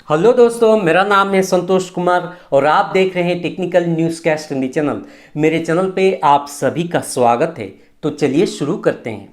Hello दोस्तों, मेरा नाम है संतोष कुमार और आप देख रहे हैं technical news cast Hindi channel. मेरे चैनल पे आप सभी का स्वागत है। तो चलिए शुरू करते हैं।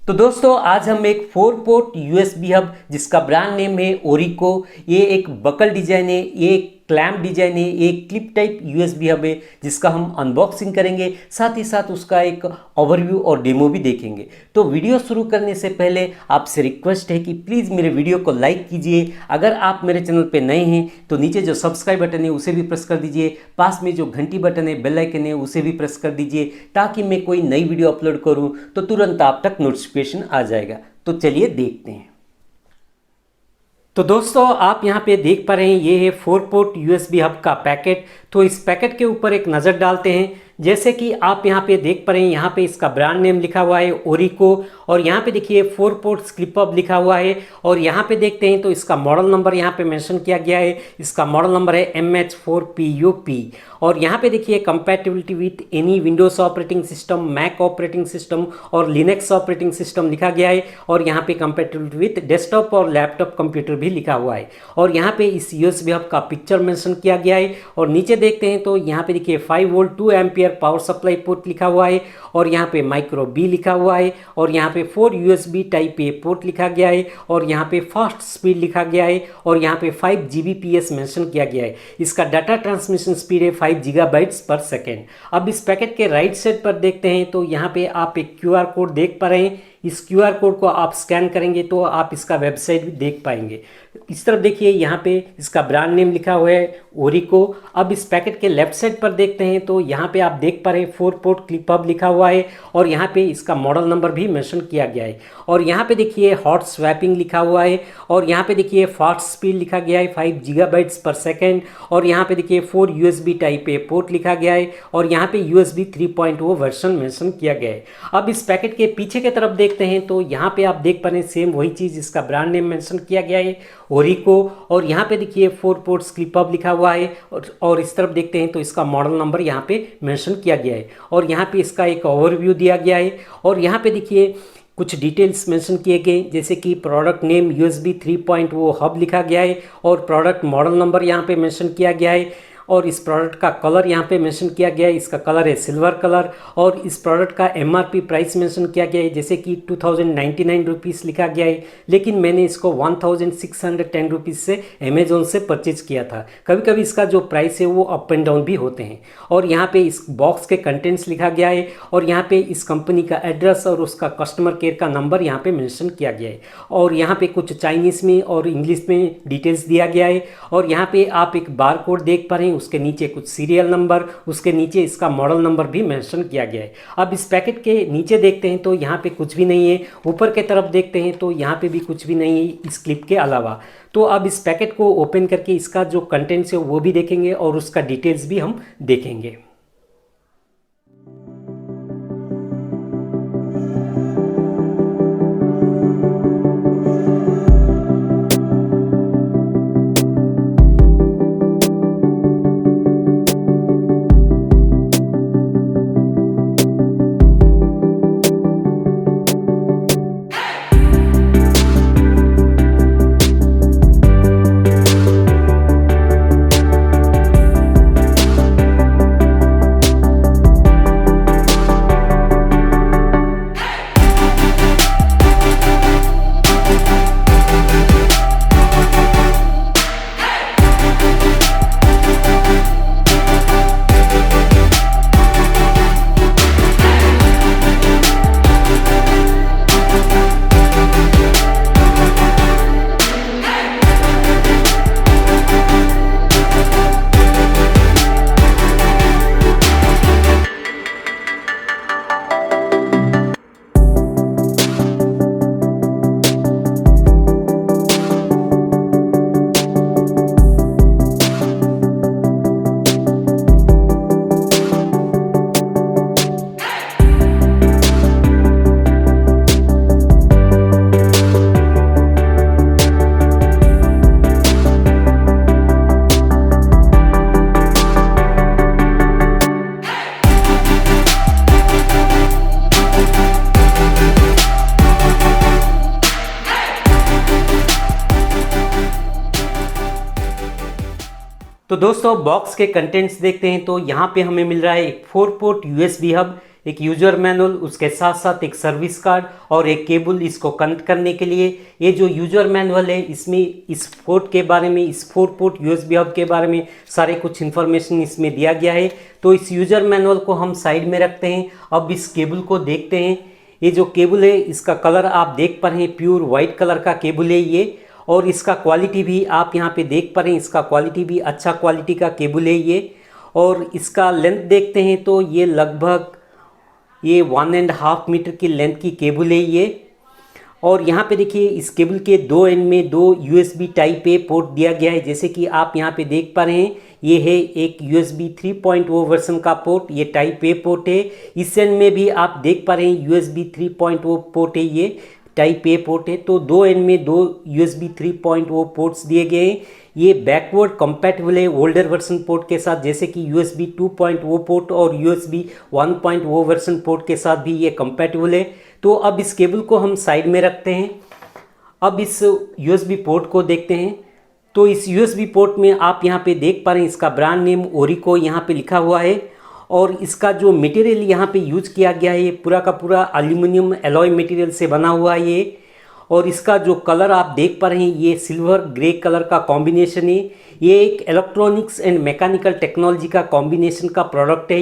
तो दोस्तों, आज हम एक 4 पोर्ट यूएसबी हब जिसका ब्रांड नेम है ओरिको, ये एक बकल डिजाइन है, ये एक क्लैम्प डिजाइन है, ये एक क्लिप टाइप यूएसबी हब है जिसका हम अनबॉक्सिंग करेंगे, साथ ही साथ उसका एक ओवरव्यू और डेमो भी देखेंगे। तो वीडियो शुरू करने से पहले आपसे रिक्वेस्ट है कि प्लीज़ मेरे वीडियो को लाइक कीजिए। अगर आप मेरे चैनल पे नए हैं तो नीचे जो सब्सक्राइब बटन है उसे भी प्रेस कर दीजिए, पास में जो घंटी बटन है, बेल आइकन है, उसे भी प्रेस कर दीजिए ताकि मैं कोई नई वीडियो अपलोड करूं तो तुरंत आप तक नोटिफिकेशन आ जाएगा। तो चलिए देखते हैं। तो दोस्तों, आप यहाँ पे देख पा रहे हैं ये है 4 पोर्ट यूएसबी हब का पैकेट। तो इस पैकेट के ऊपर एक नज़र डालते हैं। जैसे कि आप यहाँ पे देख पा रहे हैं, यहाँ पे इसका ब्रांड नेम लिखा हुआ है ओरिको और यहाँ पे देखिए 4 पोर्ट क्लिप हब लिखा हुआ है। और यहाँ पे देखते हैं तो इसका मॉडल नंबर यहाँ पे मेंशन किया गया है। इसका मॉडल नंबर है MH4PUP। और यहाँ पे देखिए compatibility with any Windows operating system, Mac operating system और लिनक्स ऑपरेटिंग सिस्टम लिखा गया है। और यहाँ पे कंपैटिबिलिटी विथ डेस्कटॉप और लैपटॉप कंप्यूटर भी लिखा हुआ है। और यहाँ पे इस यूएसबी हब का पिक्चर मेंशन किया गया है। और नीचे देखते हैं तो यहाँ पे देखिए 5 volt 2 ampere power supply port लिखा हुआ है। और यहाँ पे माइक्रो बी लिखा हुआ है। और यहाँ पे 4 यूएसबी टाइप ए पोर्ट लिखा गया है। और यहाँ पे फास्ट स्पीड लिखा गया है। और यहाँ पे 5 Gbps मेंशन किया गया है। इसका डाटा ट्रांसमिशन स्पीड है 5 गीगाबाइट्स पर सेकेंड। अब इस पैकेट के राइट साइड पर देखते हैं तो यहाँ पे आप एक QR कोड देख पा रहे हैं। इस QR कोड को आप स्कैन करेंगे तो आप इसका वेबसाइट भी देख पाएंगे। इस तरफ देखिए यहाँ पे इसका ब्रांड नेम लिखा हुआ है ओरिको। अब इस पैकेट के लेफ्ट साइड पर देखते हैं तो यहाँ पे आप देख पा रहे हैं 4 पोर्ट क्लिप हब लिखा हुआ है। और यहाँ पे इसका मॉडल नंबर भी मेंशन किया गया है। और यहाँ पे देखिए हॉट स्वैपिंग लिखा हुआ है। और यहाँ पे देखिए फास्ट स्पीड लिखा गया है 5 गीगाबाइट्स पर सेकेंड। और यहाँ पे देखिए 4 यूएसबी टाइप ए पोर्ट लिखा गया है। और यहाँ पे USB 3.0 वर्जन मेंशन किया गया है। अब इस पैकेट के पीछे की तरफ देखते हैं तो यहाँ पे आप देख पा रहे हैं सेम वही चीज़, इसका ब्रांड नेम मेंशन किया गया है ओरिको। और यहाँ पे देखिए 4 पोर्ट क्लिप हब लिखा हुआ है। और इस तरफ देखते हैं तो इसका मॉडल नंबर यहाँ पे मेंशन किया गया है। और यहाँ पे इसका एक ओवरव्यू दिया गया है। और यहाँ पे देखिए कुछ डिटेल्स मेंशन किए गए, जैसे कि प्रोडक्ट नेम USB 3.0 हब लिखा गया है। और प्रोडक्ट मॉडल नंबर यहाँ पे मेंशन किया गया है। और इस प्रोडक्ट का कलर यहाँ पे मेंशन किया गया है, इसका कलर है सिल्वर कलर। और इस प्रोडक्ट का MRP प्राइस मेंशन किया गया है, जैसे कि 2099 रुपीज़ लिखा गया है। लेकिन मैंने इसको 1610 रुपीज़ से अमेजोन से परचेज किया था। कभी कभी इसका जो प्राइस है वो अप एंड डाउन भी होते हैं। और यहाँ पे इस बॉक्स के कंटेंट्स लिखा गया है। और यहाँ पे इस कंपनी का एड्रेस और उसका कस्टमर केयर का नंबर यहाँ पे मेंशन किया गया है। और यहाँ पे कुछ चाइनीज़ में और इंग्लिश में डिटेल्स दिया गया है। और यहाँ पे आप एक बार कोड देख पा रहे हैं, उसके नीचे कुछ सीरियल नंबर, उसके नीचे इसका मॉडल नंबर भी मेंशन किया गया है। अब इस पैकेट के नीचे देखते हैं तो यहाँ पे कुछ भी नहीं है। ऊपर के तरफ देखते हैं तो यहाँ पे भी कुछ भी नहीं है इस क्लिप के अलावा। तो अब इस पैकेट को ओपन करके इसका जो कंटेंट्स है वो भी देखेंगे और उसका डिटेल्स भी हम देखेंगे। तो दोस्तों बॉक्स के कंटेंट्स देखते हैं। तो यहाँ पे हमें मिल रहा है एक 4 पोर्ट यूएसबी हब, एक यूजर मैनुअल, उसके साथ साथ एक सर्विस कार्ड और एक केबल इसको कनेक्ट करने के लिए। ये जो यूजर मैनुअल है इसमें इस पोर्ट के बारे में, इस 4 पोर्ट यूएसबी हब के बारे में सारे कुछ इन्फॉर्मेशन इसमें दिया गया है। तो इस यूजर मैनुअल को हम साइड में रखते हैं। अब इस केबल को देखते हैं। ये जो केबल है इसका कलर आप देख पा रहे हैं, प्योर वाइट कलर का केबल है ये। और इसका क्वालिटी भी आप यहाँ पे देख पा रहे हैं, इसका क्वालिटी भी अच्छा क्वालिटी का केबल है ये। और इसका लेंथ देखते हैं तो ये लगभग 1.5 मीटर की लेंथ की केबल है ये। और यहाँ पे देखिए इस केबल के दो एंड में 2 USB टाइप ए पोर्ट दिया गया है, जैसे कि आप यहाँ पे देख पा रहे हैं। ये है एक USB 3.0 वर्जन का पोर्ट, ये टाइप ए पोर्ट है। इस एंड में भी आप देख पा रहे हैं USB 3.0 पोर्ट है, ये टाइप ए पोर्ट है। तो दो एंड में 2 USB 3.0 पोर्ट्स दिए गए हैं। ये बैकवर्ड कंपैटिबल है ओल्डर वर्जन पोर्ट के साथ, जैसे कि USB 2.0 पोर्ट और USB 1.0 वर्जन पोर्ट के साथ भी ये कंपैटिबल है। तो अब इस केबल को हम साइड में रखते हैं। अब इस USB पोर्ट को देखते हैं। तो इस USB पोर्ट में आप यहाँ पे देख पा रहे हैं इसका ब्रांड नेम ओरिको यहाँ पे लिखा हुआ है। और इसका जो मटेरियल यहाँ पे यूज किया गया है ये पूरा का पूरा एल्यूमिनियम एलॉय मटेरियल से बना हुआ है ये। और इसका जो कलर आप देख पा रहे हैं ये सिल्वर ग्रे कलर का कॉम्बिनेशन है। ये एक इलेक्ट्रॉनिक्स एंड मैकेनिकल टेक्नोलॉजी का कॉम्बिनेशन का प्रोडक्ट है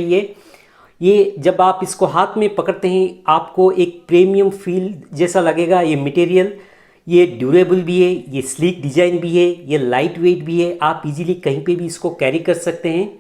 ये जब आप इसको हाथ में पकड़ते हैं आपको एक प्रीमियम फील जैसा लगेगा। ये मटेरियल ये ड्यूरेबल भी है, ये स्लीक डिजाइन भी है, ये लाइट वेट भी है। आप इजीली कहीं पे भी इसको कैरी कर सकते हैं।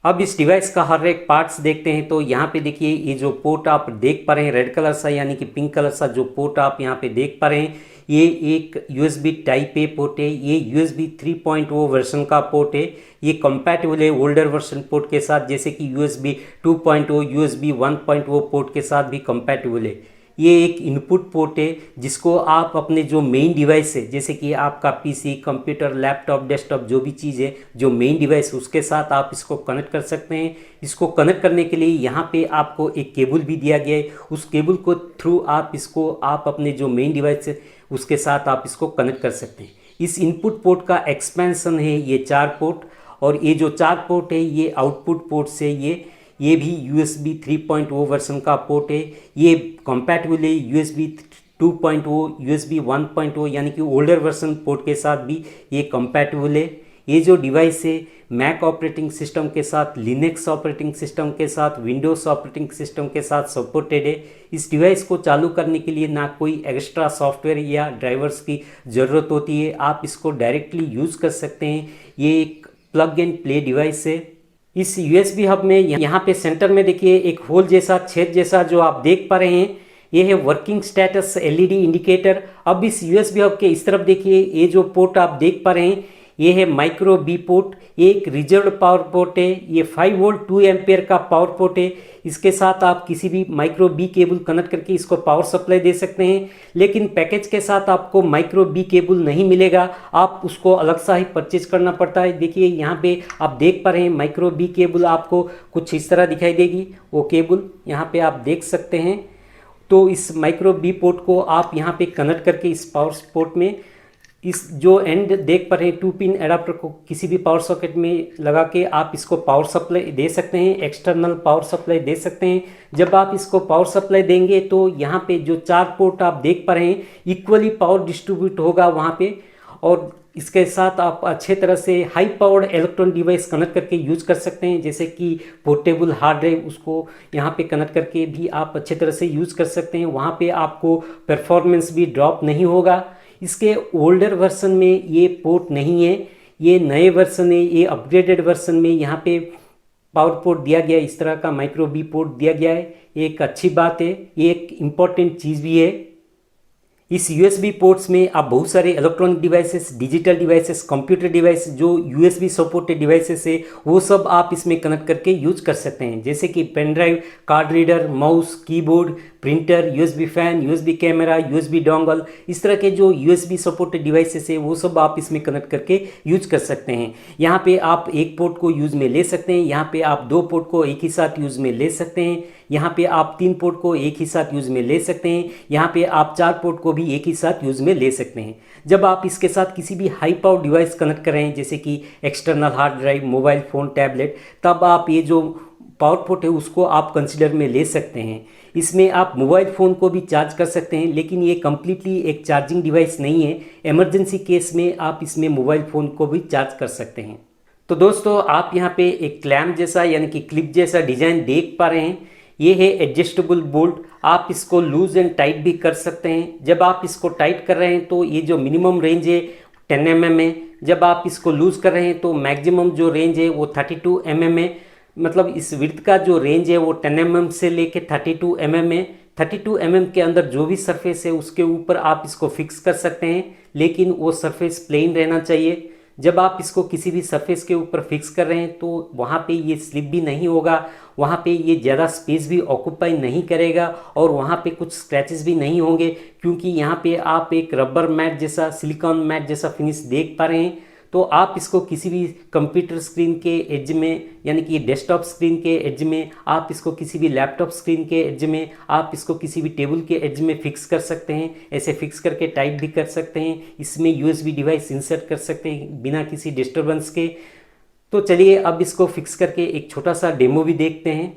अब इस डिवाइस का हर एक पार्ट्स देखते हैं। तो यहाँ पे देखिए ये जो पोर्ट आप देख पा रहे हैं रेड कलर सा यानी कि पिंक कलर सा जो पोर्ट आप यहाँ पे देख पा रहे हैं, ये एक USB टाइप ए पोर्ट है। ये USB 3.0 वर्जन का पोर्ट है। ये कंपैटिबल है ओल्डर वर्जन पोर्ट के साथ, जैसे कि USB 2.0 USB 1.0 पोर्ट के साथ भी कंपैटिबल है। ये एक इनपुट पोर्ट है जिसको आप अपने जो मेन डिवाइस है, जैसे कि आपका PC, कंप्यूटर, लैपटॉप, डेस्कटॉप, जो भी चीज़ है जो मेन डिवाइस उसके साथ आप इसको कनेक्ट कर सकते हैं। इसको कनेक्ट करने के लिए यहाँ पे आपको एक केबल भी दिया गया है। उस केबल को थ्रू आप अपने जो मेन डिवाइस है उसके साथ आप इसको कनेक्ट कर सकते हैं। इस इनपुट पोर्ट का एक्सपेंशन है ये 4 पोर्ट, और ये जो 4 पोर्ट है ये आउटपुट पोर्ट से ये भी USB 3.0 वर्जन का पोर्ट है। ये कंपैटिबल है USB 2.0 USB 1.0 यानी कि ओल्डर वर्जन पोर्ट के साथ भी ये कंपैटिबल है। ये जो डिवाइस है मैक ऑपरेटिंग सिस्टम के साथ, लिनक्स ऑपरेटिंग सिस्टम के साथ, विंडोज़ ऑपरेटिंग सिस्टम के साथ सपोर्टेड है। इस डिवाइस को चालू करने के लिए ना कोई एक्स्ट्रा सॉफ्टवेयर या ड्राइवर्स की ज़रूरत होती है, आप इसको डायरेक्टली यूज़ कर सकते हैं। ये एक प्लग एंड प्ले डिवाइस है। इस USB हब में यहाँ पे सेंटर में देखिए एक होल जैसा छेद जैसा जो आप देख पा रहे हैं, ये है वर्किंग स्टेटस LED इंडिकेटर। अब इस USB हब के इस तरफ देखिए ये जो पोर्ट आप देख पा रहे हैं ये है माइक्रो B पोर्ट। ये एक रिजर्व पावर पोर्ट है। ये 5 वोल्ट 2 एम्पेयर का पावर पोर्ट है। इसके साथ आप किसी भी माइक्रो B केबल कनेक्ट करके इसको पावर सप्लाई दे सकते हैं। लेकिन पैकेज के साथ आपको माइक्रो B केबल नहीं मिलेगा, आप उसको अलग सा ही परचेज करना पड़ता है। देखिए यहाँ पे आप देख पा रहे हैं माइक्रो B केबल आपको कुछ इस तरह दिखाई देगी, वो केबल यहाँ पे आप देख सकते हैं। तो इस माइक्रो B पोर्ट को आप यहाँ पे कनेक्ट करके इस पावर पोर्ट में इस जो एंड देख पा रहे हैं 2 पिन एडाप्टर को किसी भी पावर सॉकेट में लगा के आप इसको पावर सप्लाई दे सकते हैं, एक्सटर्नल पावर सप्लाई दे सकते हैं। जब आप इसको पावर सप्लाई देंगे तो यहाँ पे जो 4 पोर्ट आप देख पा रहे हैं इक्वली पावर डिस्ट्रीब्यूट होगा वहाँ पे। और इसके साथ आप अच्छे तरह से high powered electronic device connect करके यूज कर सकते हैं, जैसे कि पोर्टेबल हार्ड ड्राइव, उसको यहाँ पे कनेक्ट करके भी आप अच्छे तरह से यूज कर सकते हैं। वहाँ पे आपको परफॉर्मेंस भी ड्रॉप नहीं होगा। इसके ओल्डर वर्जन में ये पोर्ट नहीं है, ये नए वर्जन है, ये अपग्रेडेड वर्जन में यहाँ पे पावर पोर्ट दिया गया है, इस तरह का माइक्रो B पोर्ट दिया गया है। ये एक अच्छी बात है, ये एक इम्पॉर्टेंट चीज़ भी है। इस USB पोर्ट्स में आप बहुत सारे electronic devices, digital devices, computer device जो USB सपोर्टेड डिवाइसेस है वो सब आप इसमें कनेक्ट करके यूज कर सकते हैं, जैसे कि pen drive, card reader, mouse, keyboard, printer, USB fan, USB camera, USB dongle, इस तरह के जो USB सपोर्टेड डिवाइसेस है वो सब आप इसमें कनेक्ट करके यूज कर सकते हैं। यहाँ पे आप एक पोर्ट को यूज में ले सकते हैं, यहाँ पे आप 2 पोर्ट को एक ही साथ यूज में ले सकते हैं। यहाँ पे आप 3 पोर्ट को एक ही साथ यूज़ में ले सकते हैं, यहाँ पे आप 4 पोर्ट को भी एक ही साथ यूज़ में ले सकते हैं। जब आप इसके साथ किसी भी हाई पावर डिवाइस कनेक्ट कर रहे हैं जैसे कि external hard drive, mobile phone, tablet, तब आप ये जो पावर पोर्ट है उसको आप कंसिडर में ले सकते हैं। इसमें आप मोबाइल फ़ोन को भी चार्ज कर सकते हैं, लेकिन ये कम्प्लीटली एक चार्जिंग डिवाइस नहीं है। इमरजेंसी केस में आप इसमें मोबाइल फ़ोन को भी चार्ज कर सकते हैं। तो दोस्तों आप यहाँ पे एक क्लैम्प जैसा यानी कि क्लिप जैसा डिज़ाइन देख पा रहे हैं। ये है एडजस्टेबल बोल्ट। आप इसको लूज एंड टाइट भी कर सकते हैं। जब आप इसको टाइट कर रहे हैं तो ये जो मिनिमम रेंज है 10 mm है। जब आप इसको लूज कर रहे हैं तो मैक्सिमम जो रेंज है वो 32 mm है। मतलब इस विड्थ का जो रेंज है वो 10 mm से लेके 32 mm है। 32 mm के अंदर जो भी सरफेस है उसके ऊपर आप इसको फिक्स कर सकते हैं, लेकिन वो सरफेस प्लेन रहना चाहिए। जब आप इसको किसी भी सरफेस के ऊपर फिक्स कर रहे हैं तो वहाँ पे ये स्लिप भी नहीं होगा, वहाँ पे ये ज़्यादा स्पेस भी ऑक्यूपाई नहीं करेगा और वहाँ पे कुछ स्क्रैचेस भी नहीं होंगे, क्योंकि यहाँ पे आप एक रबर मैट जैसा, सिलिकॉन मैट जैसा फिनिश देख पा रहे हैं। तो आप इसको किसी भी कंप्यूटर स्क्रीन के एज में यानी कि डेस्कटॉप स्क्रीन के एज में, आप इसको किसी भी लैपटॉप स्क्रीन के एज में, आप इसको किसी भी टेबल के एज में फिक्स कर सकते हैं। ऐसे फिक्स करके टाइप भी कर सकते हैं। इसमें यूएसबी डिवाइस इंसर्ट कर सकते हैं बिना किसी डिस्टर्बेंस के। तो चलिए अब इसको फिक्स करके एक छोटा सा डेमो भी देखते हैं।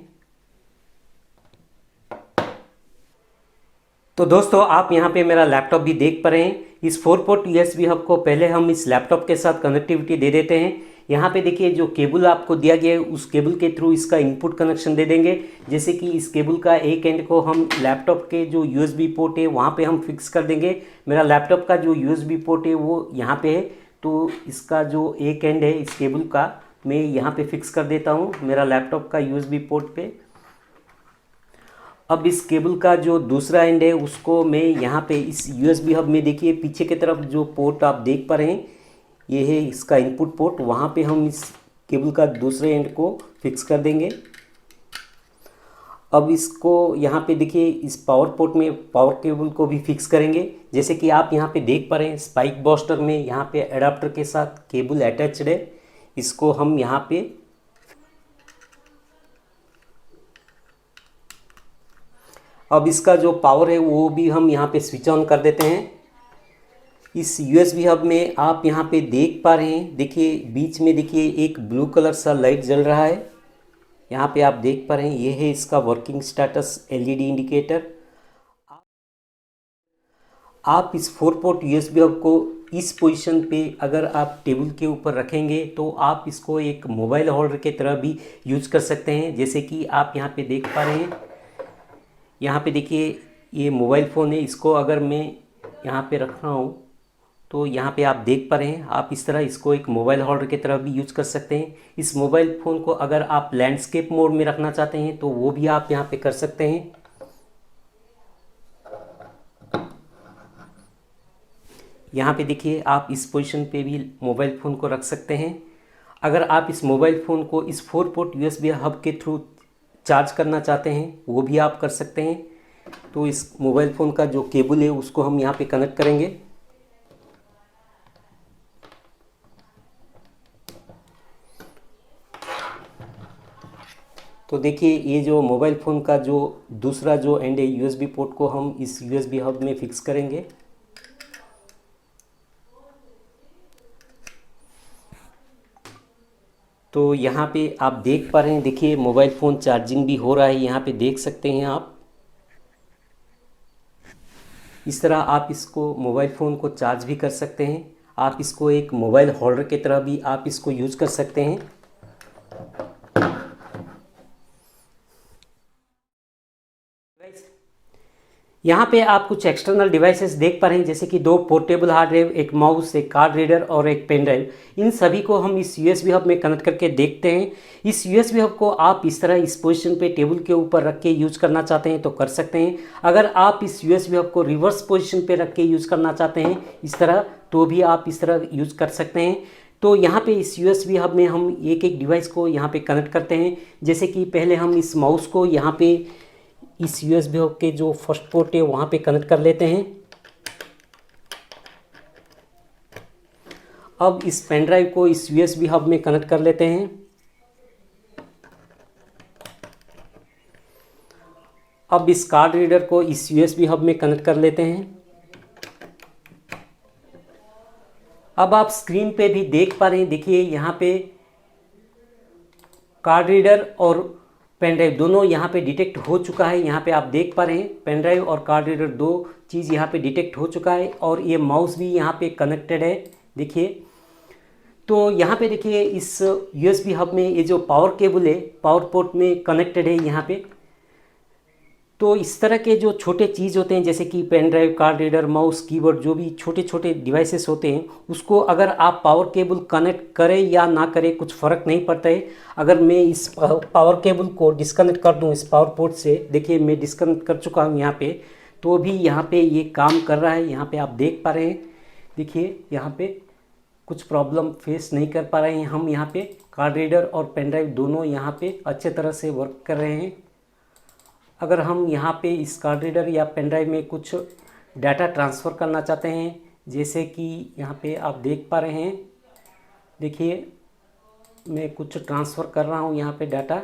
तो दोस्तों आप यहाँ पे मेरा लैपटॉप भी देख पा रहे हैं। इस 4 पोर्ट USB हब को पहले हम इस लैपटॉप के साथ कनेक्टिविटी दे देते हैं। यहाँ पे देखिए जो केबल आपको दिया गया है उस केबल के थ्रू इसका इनपुट कनेक्शन दे देंगे। जैसे कि इस केबल का एक एंड को हम लैपटॉप के जो USB पोर्ट है वहाँ पे हम फिक्स कर देंगे। मेरा लैपटॉप का जो USB पोर्ट है वो यहाँ पे है, तो इसका जो एक एंड है इस केबल का मैं यहाँ पे फिक्स कर देता हूँ मेरा लैपटॉप का USB पोर्ट पे। अब इस केबल का जो दूसरा एंड है उसको मैं यहाँ पे इस USB हब में देखिए पीछे की तरफ जो पोर्ट आप देख पा रहे हैं ये है इसका इनपुट पोर्ट, वहाँ पे हम इस केबल का दूसरे एंड को फिक्स कर देंगे। अब इसको यहाँ पे देखिए इस पावर पोर्ट में पावर केबल को भी फिक्स करेंगे। जैसे कि आप यहाँ पे देख पा रहे हैं स्पाइक बूस्टर में यहाँ पे एडाप्टर के साथ केबल अटैच्ड है। इसको हम यहाँ पे अब इसका जो पावर है वो भी हम यहाँ पे स्विच ऑन कर देते हैं। इस USB हब में आप यहाँ पे देख पा रहे हैं, देखिए बीच में देखिए एक ब्लू कलर सा लाइट जल रहा है। यहाँ पे आप देख पा रहे हैं ये है इसका वर्किंग स्टेटस LED इंडिकेटर। आप इस 4 पोर्ट USB हब को इस पोजीशन पे अगर आप टेबल के ऊपर रखेंगे तो आप इसको एक मोबाइल होल्डर के तरह भी यूज कर सकते हैं। जैसे कि आप यहाँ पे देख पा रहे हैं, यहाँ पे देखिए ये मोबाइल फ़ोन है, इसको अगर मैं यहाँ पे रख रहा हूँ तो यहाँ पे आप देख पा रहे हैं आप इस तरह इसको एक मोबाइल होल्डर की तरह भी यूज कर सकते हैं। इस मोबाइल फ़ोन को अगर आप लैंडस्केप मोड में रखना चाहते हैं तो वो भी आप यहाँ पे कर सकते हैं। यहाँ पे देखिए आप इस पोजीशन पे भी मोबाइल फ़ोन को रख सकते हैं। अगर आप इस मोबाइल फ़ोन को इस 4 पोर्ट USB हब के थ्रू चार्ज करना चाहते हैं वो भी आप कर सकते हैं। तो इस मोबाइल फ़ोन का जो केबल है उसको हम यहाँ पे कनेक्ट करेंगे। तो देखिए ये जो मोबाइल फ़ोन का जो दूसरा जो एंड है USB पोर्ट को हम इस USB हब में फिक्स करेंगे। तो यहाँ पे आप देख पा रहे हैं, देखिए मोबाइल फ़ोन चार्जिंग भी हो रहा है, यहाँ पे देख सकते हैं आप। इस तरह आप इसको मोबाइल फ़ोन को चार्ज भी कर सकते हैं। आप इसको एक मोबाइल होल्डर की तरह भी आप इसको यूज़ कर सकते हैं। यहाँ पे आप कुछ एक्सटर्नल डिवाइसेस देख पा रहे हैं जैसे कि 2 पोर्टेबल हार्ड ड्राइव, एक माउस, एक कार्ड रीडर और एक पेन ड्राइव। इन सभी को हम इस USB हब में कनेक्ट करके देखते हैं। इस USB हब को आप इस तरह इस पोजीशन पे टेबल के ऊपर रख के यूज करना चाहते हैं तो कर सकते हैं। अगर आप इस USB हब को रिवर्स पोजीशन पे रख के यूज करना चाहते हैं इस तरह, तो भी आप इस तरह यूज कर सकते हैं। तो यहाँ पे इस USB हब में हम एक एक डिवाइस को यहाँ पे कनेक्ट करते हैं। जैसे कि पहले हम इस माउस को यहाँ पे इस USB हब के जो फर्स्ट पोर्ट है वहाँ पे कनेक्ट कर लेते हैं। अब इस पेन ड्राइव को इस USB हब में कनेक्ट कर लेते हैं। अब इस कार्ड रीडर को इस USB हब में कनेक्ट कर लेते हैं। अब आप स्क्रीन पे भी देख पा रहे हैं, देखिए यहाँ पे कार्ड रीडर और पेन ड्राइव दोनों यहाँ पे डिटेक्ट हो चुका है। यहाँ पे आप देख पा रहे हैं पेन ड्राइव और कार्ड रीडर दो चीज़ यहाँ पे डिटेक्ट हो चुका है और ये माउस भी यहाँ पे कनेक्टेड है। देखिए तो यहाँ पे देखिए इस USB हब में ये जो पावर केबल है पावर पोर्ट में कनेक्टेड है यहाँ पे। तो इस तरह के जो छोटे चीज़ होते हैं जैसे कि pen drive, card reader, mouse, keyboard, जो भी छोटे छोटे डिवाइसेस होते हैं उसको अगर आप पावर केबल कनेक्ट करें या ना करें कुछ फ़र्क नहीं पड़ता है। अगर मैं इस पावर केबल को डिस्कनेक्ट कर दूं इस पावर पोर्ट से, देखिए मैं डिस्कनेक्ट कर चुका हूं यहाँ पे, तो भी यहाँ पे ये काम कर रहा है। यहाँ पे आप देख पा रहे हैं, देखिए यहाँ पे कुछ प्रॉब्लम फेस नहीं कर पा रहे हैं हम। यहाँ पे कार्ड रीडर और पेन ड्राइव दोनों यहाँ पे अच्छे तरह से वर्क कर रहे हैं। अगर हम यहाँ पे इस कार्ड रीडर या पेन ड्राइव में कुछ डाटा ट्रांसफ़र करना चाहते हैं, जैसे कि यहाँ पे आप देख पा रहे हैं, देखिए मैं कुछ ट्रांसफ़र कर रहा हूँ यहाँ पे डाटा,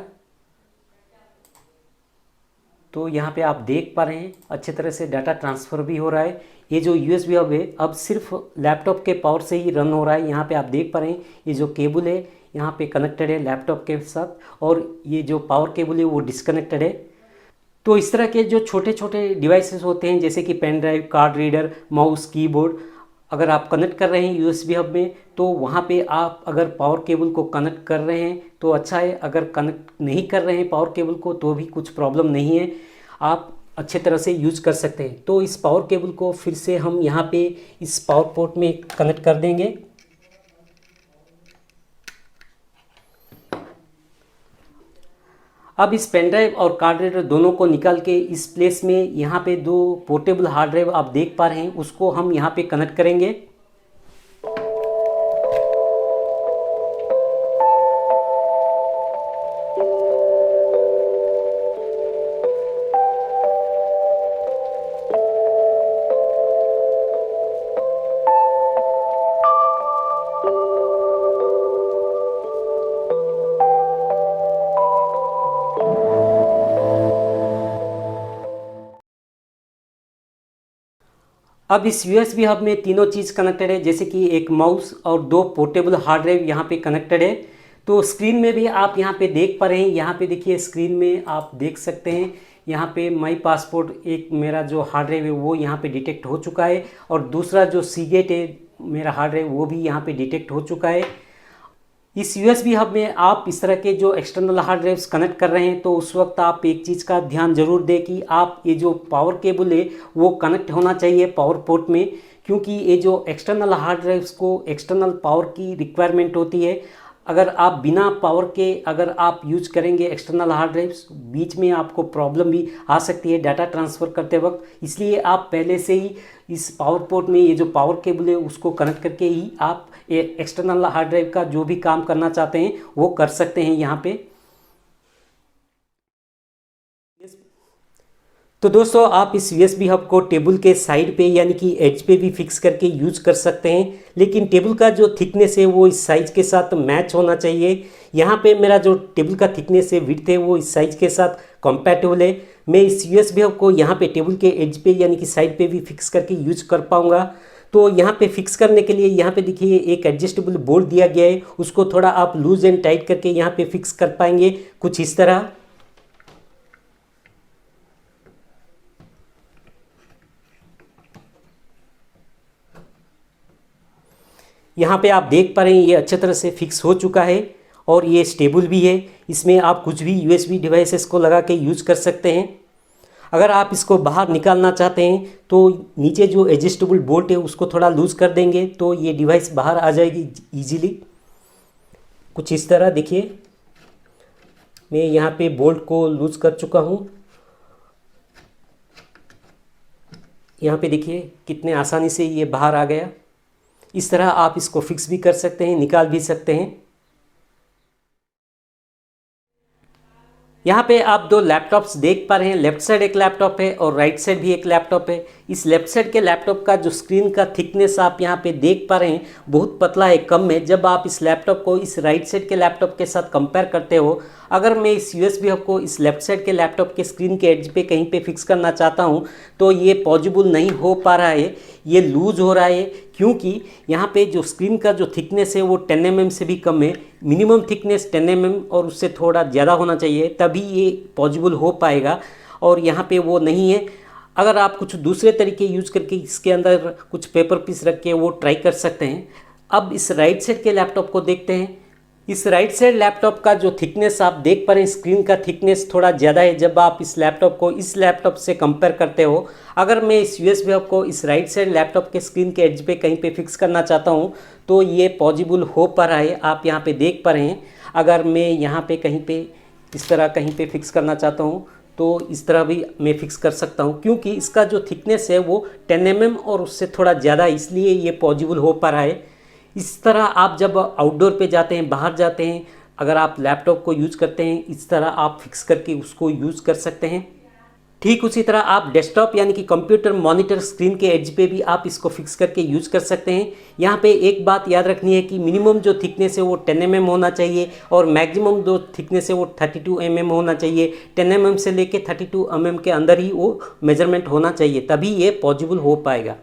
तो यहाँ पे आप देख पा रहे हैं अच्छे तरह से डाटा ट्रांसफ़र भी हो रहा है। ये जो USB हब है अब सिर्फ लैपटॉप के पावर से ही रन हो रहा है। यहाँ पे आप देख पा रहे हैं ये जो केबल है यहाँ पे कनेक्टेड है लैपटॉप के साथ और ये जो पावर केबल है वो डिस्कनेक्टेड है। तो इस तरह के जो छोटे छोटे डिवाइसेस होते हैं जैसे कि pen drive, card reader, mouse, keyboard, अगर आप कनेक्ट कर रहे हैं USB हब में तो वहाँ पे आप अगर पावर केबल को कनेक्ट कर रहे हैं तो अच्छा है। अगर कनेक्ट नहीं कर रहे हैं पावर केबल को तो भी कुछ प्रॉब्लम नहीं है, आप अच्छे तरह से यूज कर सकते हैं। तो इस पावर केबल को फिर से हम यहाँ पे इस पावर पोर्ट में कनेक्ट कर देंगे। अब इस पेन ड्राइव और कार्ड रीडर दोनों को निकाल के इस प्लेस में यहाँ पे दो पोर्टेबल हार्ड ड्राइव आप देख पा रहे हैं उसको हम यहाँ पे कनेक्ट करेंगे। अब इस USB हब में तीनों चीज़ कनेक्टेड है, जैसे कि एक माउस और दो पोर्टेबल हार्ड ड्राइव यहाँ पे कनेक्टेड है। तो स्क्रीन में भी आप यहाँ पे देख पा रहे हैं, यहाँ पे देखिए स्क्रीन में आप देख सकते हैं यहाँ पे माई पासपोर्ट एक मेरा जो हार्ड ड्राइव है वो यहाँ पे डिटेक्ट हो चुका है और दूसरा जो सीगेट है मेरा हार्ड ड्राइव वो भी यहाँ पे डिटेक्ट हो चुका है। इस USB हब में आप इस तरह के जो एक्सटर्नल हार्ड ड्राइव्स कनेक्ट कर रहे हैं तो उस वक्त आप एक चीज़ का ध्यान जरूर दें कि आप ये जो पावर केबल है वो कनेक्ट होना चाहिए पावर पोर्ट में, क्योंकि ये जो एक्सटर्नल हार्ड ड्राइव्स को एक्सटर्नल पावर की रिक्वायरमेंट होती है। अगर आप बिना पावर के अगर आप यूज करेंगे एक्सटर्नल हार्ड ड्राइव्स, बीच में आपको प्रॉब्लम भी आ सकती है डाटा ट्रांसफ़र करते वक्त। इसलिए आप पहले से ही इस पावर पोर्ट में ये जो पावर केबल है उसको कनेक्ट करके ही आप ये एक्सटर्नल हार्ड ड्राइव का जो भी काम करना चाहते हैं वो कर सकते हैं यहाँ पे। तो दोस्तों आप इस USB हब को टेबल के साइड पे यानी कि एज पे भी फिक्स करके यूज कर सकते हैं, लेकिन टेबल का जो थिकनेस है वो इस साइज के साथ मैच होना चाहिए। यहाँ पे मेरा जो टेबल का थिकनेस है, विड्थ है, वो इस साइज के साथ कंपैटिबल है। मैं इस USB हब को यहाँ पे टेबल के एज पे यानी कि साइड पे भी फिक्स करके यूज कर पाऊँगा। तो यहाँ पे फिक्स करने के लिए यहाँ पे देखिए एक एडजस्टेबल बोल्ट दिया गया है, उसको थोड़ा आप लूज एंड टाइट करके यहाँ पे फिक्स कर पाएंगे कुछ इस तरह। यहाँ पे आप देख पा रहे हैं ये अच्छे तरह से फिक्स हो चुका है और ये स्टेबल भी है। इसमें आप कुछ भी USB डिवाइसेस को लगा के यूज कर सकते हैं। अगर आप इसको बाहर निकालना चाहते हैं तो नीचे जो एडजस्टेबल बोल्ट है उसको थोड़ा लूज कर देंगे तो ये डिवाइस बाहर आ जाएगी इजीली कुछ इस तरह। देखिए मैं यहाँ पे बोल्ट को लूज कर चुका हूँ। यहाँ पे देखिए कितने आसानी से ये बाहर आ गया। इस तरह आप इसको फिक्स भी कर सकते हैं, निकाल भी सकते हैं। यहाँ पे आप दो लैपटॉप्स देख पा रहे हैं, लेफ्ट साइड एक लैपटॉप है और राइट साइड भी एक लैपटॉप है। इस लेफ्ट साइड के लैपटॉप का जो स्क्रीन का थिकनेस आप यहाँ पे देख पा रहे हैं बहुत पतला है, कम है। जब आप इस लैपटॉप को इस राइट साइड के लैपटॉप के साथ कंपेयर करते हो, अगर मैं इस USB हब को इस लेफ्ट साइड के लैपटॉप के स्क्रीन के एड्ज पे कहीं पे फिक्स करना चाहता हूँ तो ये पॉसिबल नहीं हो पा रहा है, ये लूज़ हो रहा है, क्योंकि यहाँ पे जो स्क्रीन का जो थिकनेस है वो 10 mm से भी कम है। मिनिमम थिकनेस 10 mm और उससे थोड़ा ज़्यादा होना चाहिए, तभी ये पॉसिबल हो पाएगा, और यहाँ पे वो नहीं है। अगर आप कुछ दूसरे तरीके यूज करके इसके अंदर कुछ पेपर पीस रख के वो ट्राई कर सकते हैं। अब इस राइट साइड के लैपटॉप को देखते हैं। इस राइट साइड लैपटॉप का जो थिकनेस आप देख पा रहे हैं, स्क्रीन का थिकनेस थोड़ा ज़्यादा है जब आप इस लैपटॉप को इस लैपटॉप से कंपेयर करते हो। अगर मैं इस USB हब को इस राइट साइड लैपटॉप के स्क्रीन के एड्ज पे कहीं पे फिक्स करना चाहता हूँ तो ये पॉसिबल हो पा रहा है, आप यहाँ पे देख पा रहे हैं। अगर मैं यहाँ पे कहीं पे इस तरह कहीं पे फिक्स करना चाहता हूँ तो इस तरह भी मैं फिक्स कर सकता हूँ, क्योंकि इसका जो थिकनेस है वो 10 mm और उससे थोड़ा ज़्यादा, इसलिए ये पॉसिबल हो पा रहा है। इस तरह आप जब आउटडोर पे जाते हैं, बाहर जाते हैं, अगर आप लैपटॉप को यूज़ करते हैं, इस तरह आप फिक्स करके उसको यूज़ कर सकते हैं। ठीक उसी तरह आप डेस्कटॉप यानी कि कंप्यूटर मॉनिटर स्क्रीन के एज पे भी आप इसको फिक्स करके यूज़ कर सकते हैं। यहाँ पे एक बात याद रखनी है कि मिनिमम जो थिकनेस है वो 10 mm होना चाहिए और मैक्सिमम जो थिकनेस है वो 32 mm होना चाहिए। 10 mm से लेके 32 mm के अंदर ही वो मेजरमेंट होना चाहिए, तभी ये पॉसिबल हो पाएगा।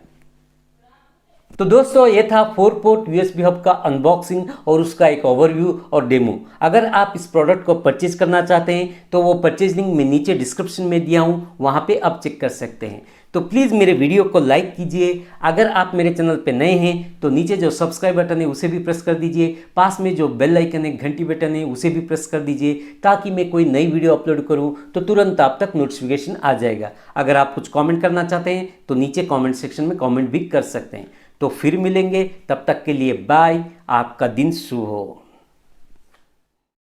तो दोस्तों ये था 4 पोर्ट USB हब का अनबॉक्सिंग और उसका एक ओवरव्यू और डेमो। अगर आप इस प्रोडक्ट को परचेज करना चाहते हैं तो वो परचेज लिंक मैं नीचे डिस्क्रिप्शन में दिया हूँ, वहाँ पे आप चेक कर सकते हैं। तो प्लीज़ मेरे वीडियो को लाइक कीजिए। अगर आप मेरे चैनल पे नए हैं तो नीचे जो सब्सक्राइब बटन है उसे भी प्रेस कर दीजिए, पास में जो बेल आइकन है, घंटी बटन है, उसे भी प्रेस कर दीजिए, ताकि मैं कोई नई वीडियो अपलोड करूं तो तुरंत आप तक नोटिफिकेशन आ जाएगा। अगर आप कुछ कमेंट करना चाहते हैं तो नीचे कमेंट सेक्शन में कमेंट भी कर सकते हैं। तो फिर मिलेंगे, तब तक के लिए बाय, आपका दिन शुभ हो।